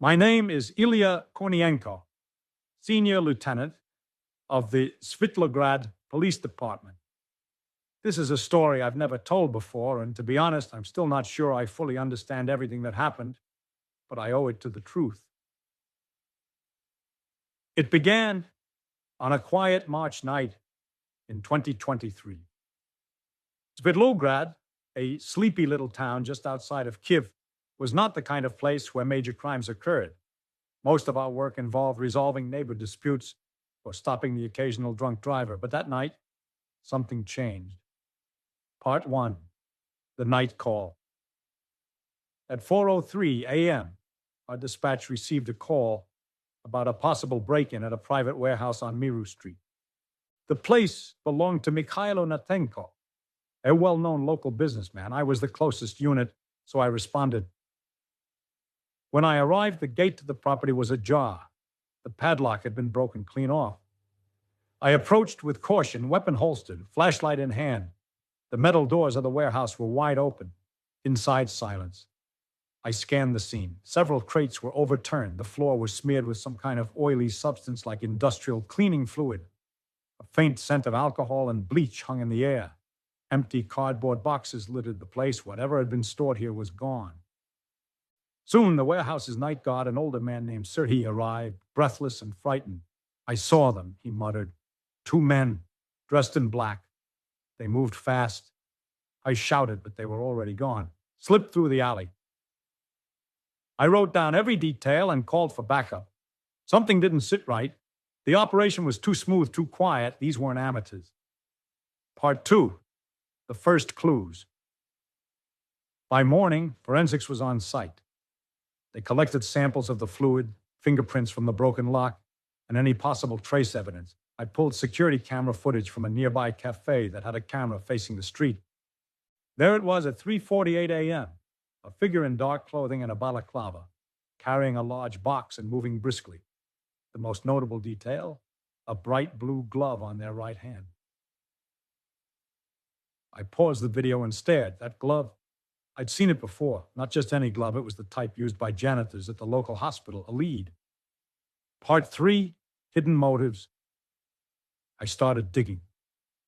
My name is Illia Kornienko, Senior Lieutenant of the Svitlograd Police Department. This is a story I've never told before, and to be honest, I'm still not sure I fully understand everything that happened, but I owe it to the truth. It began on a quiet March night in 2023. Svitlograd, a sleepy little town just outside of Kiev, was not the kind of place where major crimes occurred. Most of our work involved resolving neighbor disputes or stopping the occasional drunk driver. But that night, something changed. Part 1. The Night Call. At 4:03 a.m., our dispatch received a call about a possible break-in at a private warehouse on Miru Street. The place belonged to Mikhailo Natenko, a well-known local businessman. I was the closest unit, so I responded. When I arrived, the gate to the property was ajar. The padlock had been broken clean off. I approached with caution, weapon holstered, flashlight in hand. The metal doors of the warehouse were wide open. Inside, silence. I scanned the scene. Several crates were overturned. The floor was smeared with some kind of oily substance like industrial cleaning fluid. A faint scent of alcohol and bleach hung in the air. Empty cardboard boxes littered the place. Whatever had been stored here was gone. Soon, the warehouse's night guard, an older man named Serhiy, arrived, breathless and frightened. I saw them, he muttered. 2 men, dressed in black. They moved fast. I shouted, but they were already gone. Slipped through the alley. I wrote down every detail and called for backup. Something didn't sit right. The operation was too smooth, too quiet. These weren't amateurs. Part 2. The first clues. By morning, forensics was on site. They collected samples of the fluid, fingerprints from the broken lock, and any possible trace evidence. I pulled security camera footage from a nearby cafe that had a camera facing the street. There it was at 3:48 a.m., a figure in dark clothing and a balaclava, carrying a large box and moving briskly. The most notable detail, a bright blue glove on their right hand. I paused the video and stared. That glove, I'd seen it before. Not just any glove, it was the type used by janitors at the local hospital, a lead. Part 3, hidden motives. I started digging.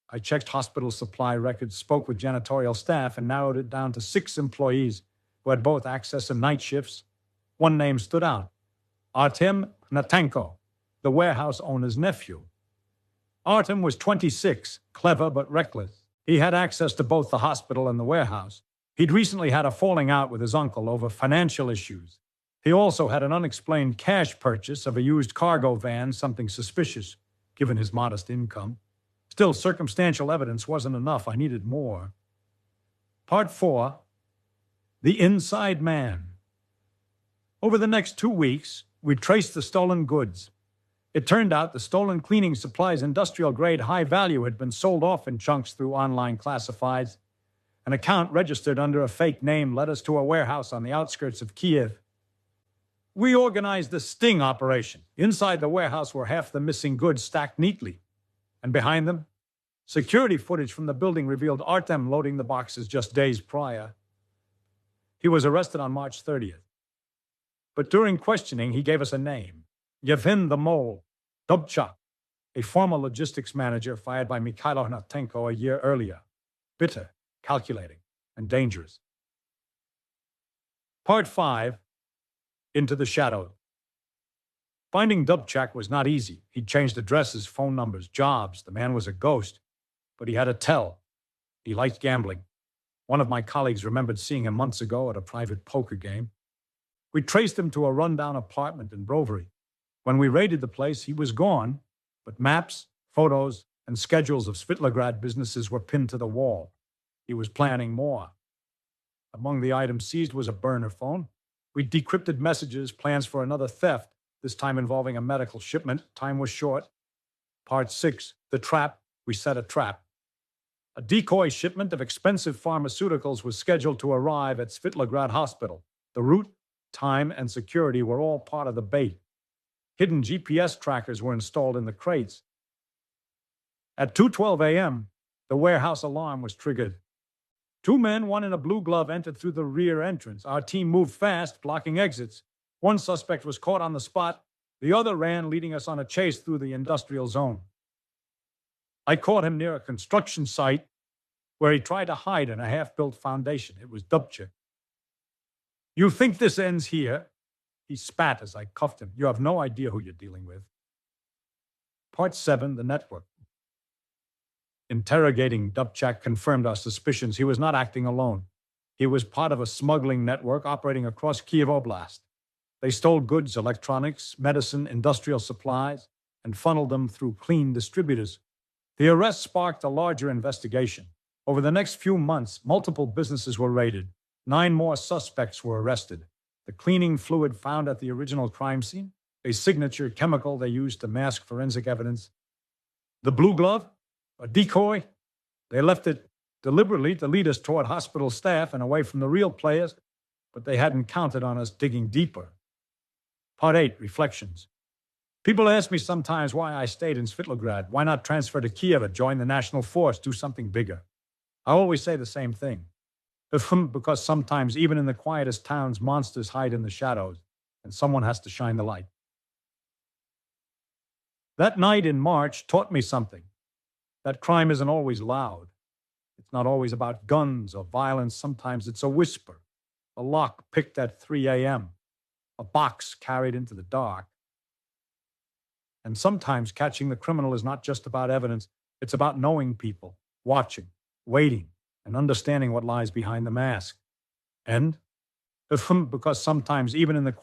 I checked hospital supply records, spoke with janitorial staff, and narrowed it down to 6 employees who had both access and night shifts. One name stood out. Artem Natenko, the warehouse owner's nephew. Artem was 26, clever but reckless. He had access to both the hospital and the warehouse. He'd recently had a falling out with his uncle over financial issues. He also had an unexplained cash purchase of a used cargo van, something suspicious, given his modest income. Still, circumstantial evidence wasn't enough. I needed more. Part 4. The Inside Man. Over the next 2 weeks, we traced the stolen goods. It turned out the stolen cleaning supplies, industrial-grade high value, had been sold off in chunks through online classifieds. An account registered under a fake name led us to a warehouse on the outskirts of Kiev. We organized the sting operation. Inside the warehouse were half the missing goods stacked neatly. And behind them, security footage from the building revealed Artem loading the boxes just days prior. He was arrested on March 30th. But during questioning, he gave us a name. Yevhen the Mole, Dubchak, a former logistics manager fired by Mikhailo Natenko a year earlier. Bitter, calculating, and dangerous. Part 5. Into the Shadow. Finding Dubchak was not easy. He'd changed addresses, phone numbers, jobs. The man was a ghost. But he had a tell. He liked gambling. One of my colleagues remembered seeing him months ago at a private poker game. We traced him to a rundown apartment in Brovary. When we raided the place, he was gone, but maps, photos, and schedules of Svitlograd businesses were pinned to the wall. He was planning more. Among the items seized was a burner phone. We decrypted messages, plans for another theft, this time involving a medical shipment. Time was short. Part 6, the trap. We set a trap. A decoy shipment of expensive pharmaceuticals was scheduled to arrive at Svitlograd Hospital. The route, time, and security were all part of the bait. Hidden GPS trackers were installed in the crates. At 2:12 a.m., the warehouse alarm was triggered. 2 men, one in a blue glove, entered through the rear entrance. Our team moved fast, blocking exits. One suspect was caught on the spot. The other ran, leading us on a chase through the industrial zone. I caught him near a construction site where he tried to hide in a half-built foundation. It was Dubček. You think this ends here? He spat as I cuffed him. You have no idea who you're dealing with. Part 7, the network. Interrogating Dubček confirmed our suspicions. He was not acting alone. He was part of a smuggling network operating across Kiev Oblast. They stole goods, electronics, medicine, industrial supplies, and funneled them through clean distributors. The arrest sparked a larger investigation. Over the next few months, multiple businesses were raided. 9 more suspects were arrested. The cleaning fluid found at the original crime scene, a signature chemical they used to mask forensic evidence. The blue glove, a decoy, they left it deliberately to lead us toward hospital staff and away from the real players, but they hadn't counted on us digging deeper. Part 8, reflections. People ask me sometimes why I stayed in Svitlograd. Why not transfer to Kiev or join the national force, do something bigger? I always say the same thing. Because sometimes, even in the quietest towns, monsters hide in the shadows, and someone has to shine the light. That night in March taught me something. That crime isn't always loud. It's not always about guns or violence. Sometimes it's a whisper, a lock picked at 3 a.m., a box carried into the dark. And sometimes catching the criminal is not just about evidence. It's about knowing people, watching, waiting, and understanding what lies behind the mask. And because sometimes, even in the